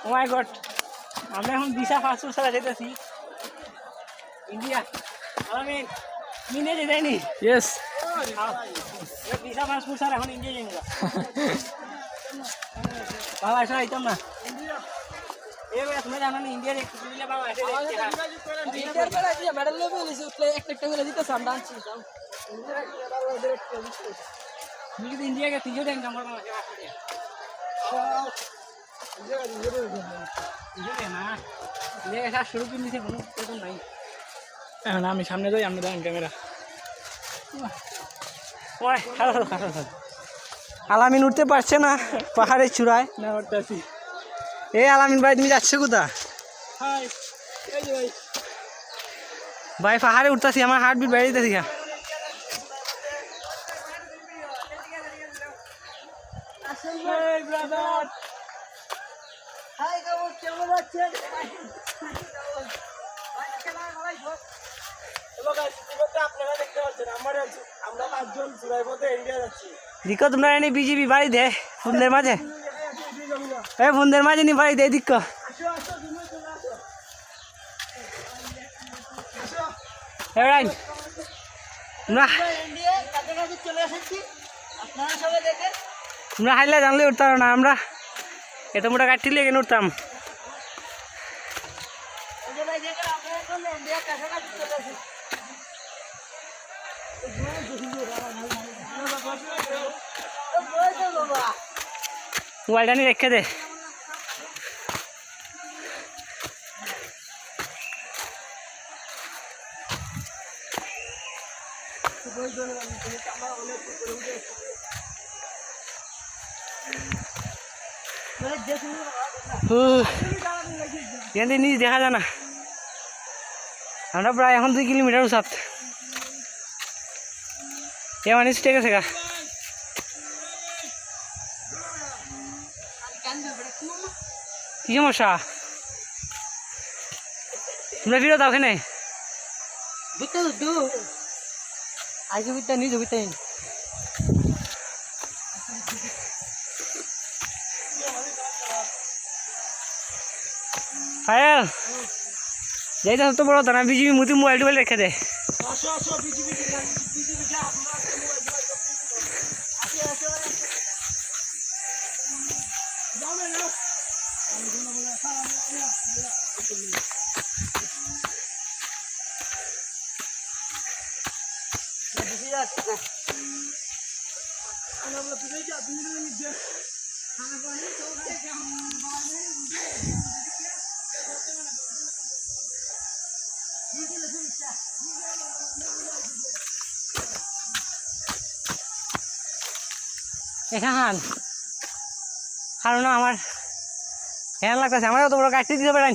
ও মাই god, আমরা এখন দিশা fast food ছাড়া যেতেছি ইন্ডিয়া। আমি মিনে যেতাইনি। ইয়েস, দিশা ফাস্টফুড ছাড়া এখন ইন্ডিয়া যাই। বাবা আসলে আইতাম না। এবার তুমি জানো না ইন্ডিয়ার একটু দিলে বাবা আসে ইন্ডিয়ার করে দিয়ে মেডেল লেভেল এসে উঠলে একটা করে দিতে সামনে আনছি যাও। তুমি যদি ইন্ডিয়া কে তিনশো দেন আমার বাবা শুরু করে নিছে কোনো প্রবলেম নাই। এখন আমি সামনে যাই, আপনি দেন ক্যামেরা। আলামিন উঠতে পারছে না পাহাড়ের চূড়ায়। না উঠতেছি। এই আলামিন ভাই তুমি যাচ্ছ কোথা? ভাই পাহাড়ে উঠতেছি, আমার হার্টবিট বেড়ে যেতেছি। দিকো তোমরা এনে বিজেপি বাড়ি দে ফুন্দের মাঝে, এই ফুন্দের মাঝে নি বাড়ি দে দিক। তোমরা হাইলে জানলে উঠতাম না, আমরা এত মোটা কাটলে কেন উঠতাম। মোবাইলটা নিয়ে রেখে দে। এখান থেকে নিচ দেখা যায় না। আমরা প্রায় এখন 2 কিলোমিটার উসাত এ মানুষ ঠিক আছে গা। কি সমস্যা? তোমরা ফিরত দাও ওখানে আইসো বিদ্যা নিজ বিদ্যা ফায়াল যাইতে তো বড় না বিজিবি মুতি মোবাইল টোবাইল রেখে দে। এখান কারণ আমার হ্যাঁ লাগতেছে, আমার অত বড় কাটতে দিতে পারেন।